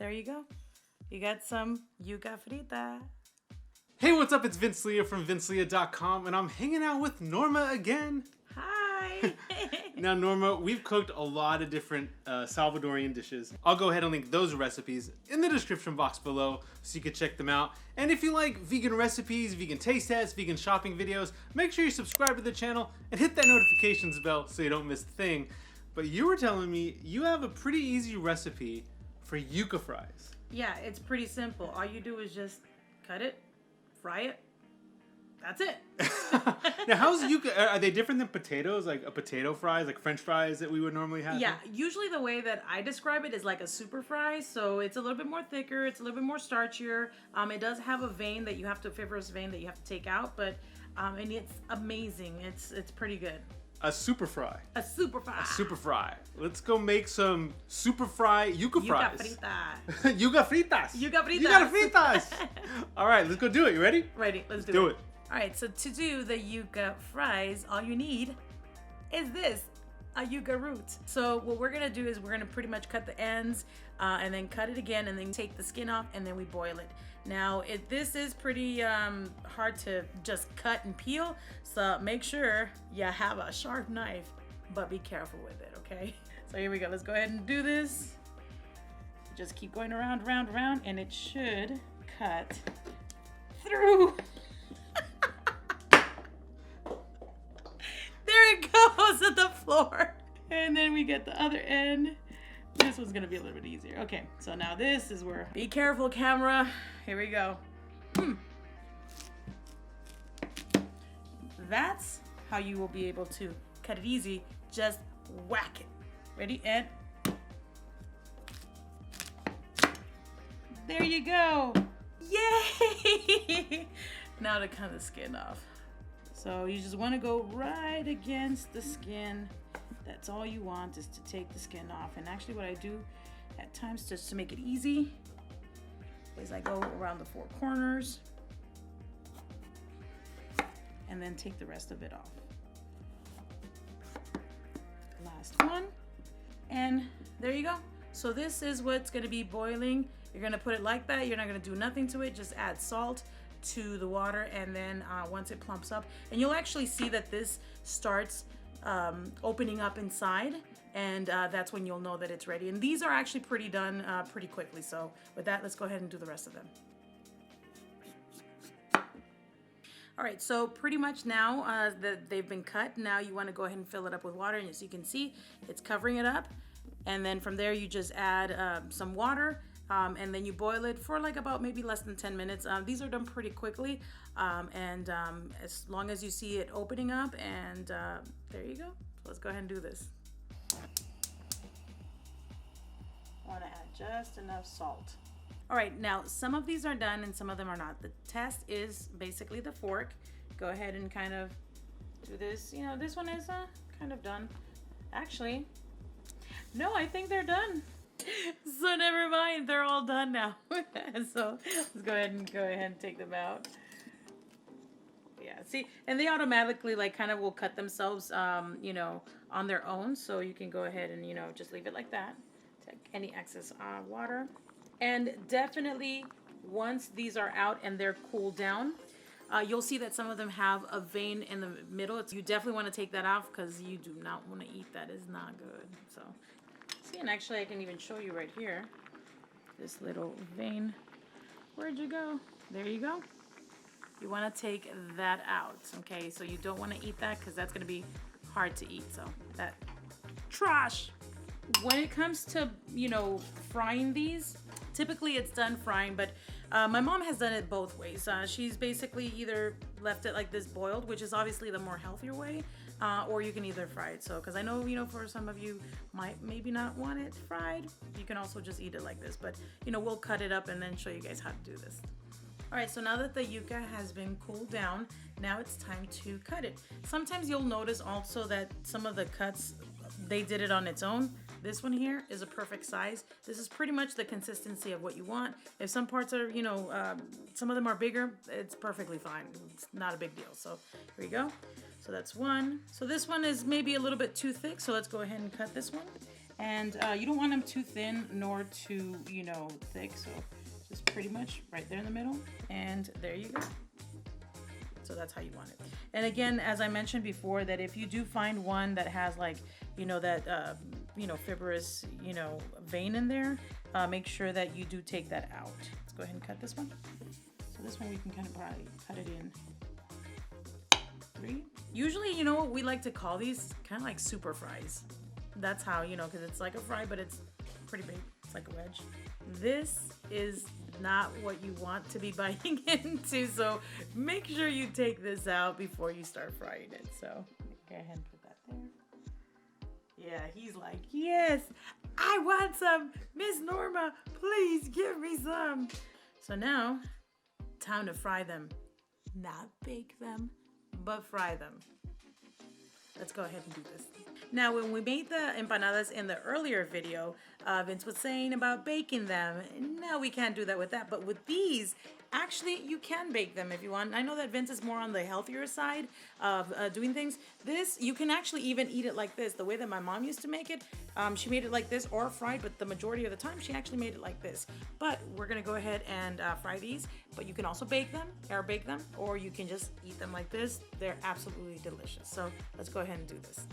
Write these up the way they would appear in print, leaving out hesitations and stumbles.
there you go. You got some yuca frita. Hey, what's up? It's Vince Leah from VinceLeah.com, and I'm hanging out with Norma again. Hi. Now, Norma, we've cooked a lot of different Salvadorian dishes. I'll go ahead and link those recipes in the description box below so you can check them out. And if you like vegan recipes, vegan taste tests, vegan shopping videos, make sure you subscribe to the channel and hit that notifications bell so you don't miss a thing. But you were telling me you have a pretty easy recipe for yuca fries. Yeah, it's pretty simple. All you do is just cut it, fry it. That's it. Now, how's yuca? Are they different than potatoes? Like a potato fries, like French fries that we would normally have? Yeah, usually the way that I describe it is like a super fry. So it's a little bit more thicker. It's a little bit more starchier. It does have a vein that you have to, fibrous vein that you have to take out. But and it's amazing. It's pretty good. A super fry. A super fry. A super fry. Let's go make some super fry yuca fries. Yuca frita. Yuca fritas. Yuca fritas. Yuca fritas. All right, let's go do it. You ready? Ready. Let's do it. All right, so to do the yuca fries, all you need is this, a yuca root. So what we're gonna do is we're gonna pretty much cut the ends and then cut it again and then take the skin off and then we boil it. Now, this is pretty hard to just cut and peel, so make sure you have a sharp knife, but be careful with it, okay? So here we go, let's go ahead and do this. Just keep going around, and it should cut through. There it goes at the floor. And then we get the other end. This one's gonna be a little bit easier. Okay, so now this is where, be careful camera. Here we go. That's how you will be able to cut it easy. Just whack it. Ready? And there you go. Yay! Now to cut the skin off. So you just want to go right against the skin. That's all you want, is to take the skin off. And actually what I do at times just to make it easy is I go around the four corners and then take the rest of it off. Last one. And there you go. So this is what's going to be boiling. You're going to put it like that. You're not going to do nothing to it. Just add salt to the water, and then once it plumps up, and you'll actually see that this starts opening up inside, and that's when you'll know that it's ready. And these are actually pretty done pretty quickly. So with that, let's go ahead and do the rest of them. All right, so pretty much now that they've been cut, now you want to go ahead and fill it up with water, and as you can see, it's covering it up. And then from there, you just add some water. And then you boil it for like about maybe less than 10 minutes. These are done pretty quickly. And as long as you see it opening up, and there you go. So let's go ahead and do this. I want to add just enough salt. All right, now some of these are done and some of them are not. The test is basically the fork. Go ahead and kind of do this. You know, this one is kind of done. Actually, no, I think they're done. So never mind, they're all done now. So let's go ahead and take them out. Yeah, see, and they automatically like kind of will cut themselves, you know, on their own. So you can go ahead and, you know, just leave it like that. Take any excess water. And definitely once these are out and they're cooled down, you'll see that some of them have a vein in the middle. You definitely want to take that off because you do not want to eat that. It's not good. So see, and actually I can even show you right here, this little vein. Where'd you go? There you go. You want to take that out, okay? So you don't want to eat that because that's going to be hard to eat. So that trash. When it comes to, you know, frying these, typically it's done frying, but my mom has done it both ways. She's basically either left it like this boiled, which is obviously the more healthier way, or you can either fry it. So, because I know, you know, for some of you might maybe not want it fried, you can also just eat it like this. But, you know, we'll cut it up and then show you guys how to do this. All right, so now that the yuca has been cooled down, now it's time to cut it. Sometimes you'll notice also that some of the cuts, they did it on its own. This one here is a perfect size. This is pretty much the consistency of what you want. If some parts are, you know, some of them are bigger, it's perfectly fine. It's not a big deal. So here we go. So that's one. So this one is maybe a little bit too thick. So let's go ahead and cut this one. And you don't want them too thin nor too, thick. So just pretty much right there in the middle. And there you go. So that's how you want it. And again, as I mentioned before, that if you do find one that has like, that, fibrous, vein in there, make sure that you do take that out. Let's go ahead and cut this one. So this one we can kind of probably cut it in 3. Usually, what we like to call these kind of like super fries. That's how, because it's like a fry, but it's pretty big. It's like a wedge. This is not what you want to be biting into, so make sure you take this out before you start frying it. So go ahead and put that there. Yeah, he's like, yes, I want some. Miss Norma, please give me some. So now, time to fry them. Not bake them, but fry them. Let's go ahead and do this. Now, when we made the empanadas in the earlier video, Vince was saying about baking them. No, we can't do that with that. But with these, actually, you can bake them if you want. I know that Vince is more on the healthier side of doing things. This, you can actually even eat it like this. The way that my mom used to make it, she made it like this or fried, but the majority of the time, she actually made it like this. But we're going to go ahead and fry these. But you can also bake them, air bake them, or you can just eat them like this. They're absolutely delicious. So let's go ahead and do this.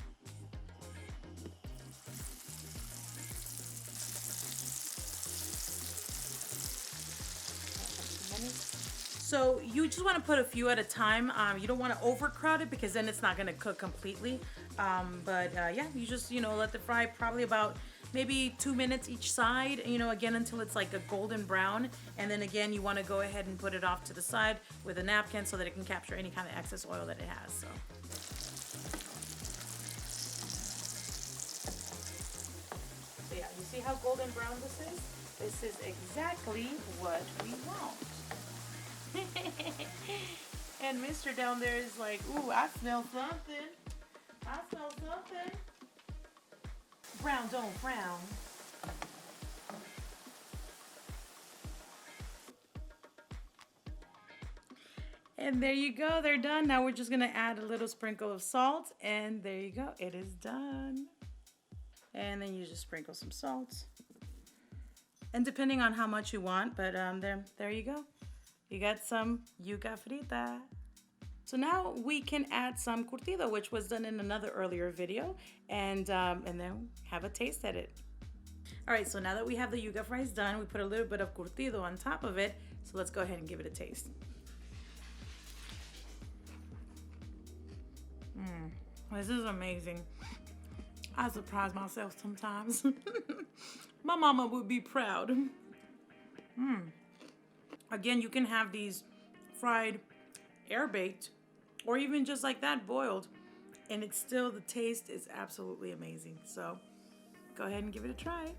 So you just want to put a few at a time. You don't want to overcrowd it because then it's not going to cook completely. Yeah, you just, let it fry probably about maybe 2 minutes each side, again, until it's like a golden brown. And then again, you want to go ahead and put it off to the side with a napkin so that it can capture any kind of excess oil that it has. So yeah, you see how golden brown this is? This is exactly what we want. And Mr. down there is like, ooh, I smell something. I smell something. Brown don't frown. And there you go, they're done. Now we're just gonna add a little sprinkle of salt, and there you go, it is done. And then you just sprinkle some salt. And depending on how much you want, but there you go. You got some yuca frita. So now we can add some curtido, which was done in another earlier video, and then have a taste at it. All right, so now that we have the yuca fries done, we put a little bit of curtido on top of it. So let's go ahead and give it a taste. This is amazing. I surprise myself sometimes. My mama would be proud. Again, you can have these fried, air baked, or even just like that boiled, and it's still, the taste is absolutely amazing. So go ahead and give it a try.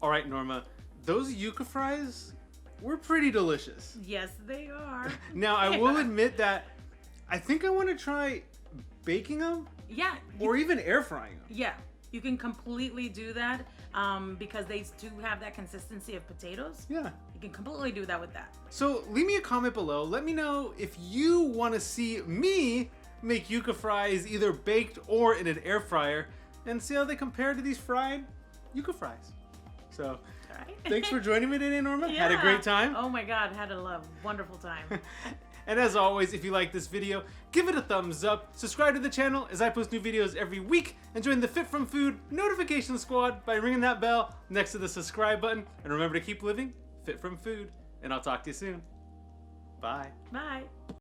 All right, Norma, those yuca fries were pretty delicious. Yes, they are. Now, I will admit that I think I want to try baking them. Yeah. Or even air frying them. Yeah, you can completely do that because they do have that consistency of potatoes. Yeah. You can completely do that with that. So leave me a comment below. Let me know if you want to see me make yuca fries either baked or in an air fryer and see how they compare to these fried yuca fries. So thanks for joining me today, Norma. Yeah. Had a great time. Oh my God, had a wonderful time. And as always, if you like this video, give it a thumbs up, subscribe to the channel as I post new videos every week, and join the Fit From Food notification squad by ringing that bell next to the subscribe button. And remember to keep living Fit From Food. And I'll talk to you soon. Bye. Bye.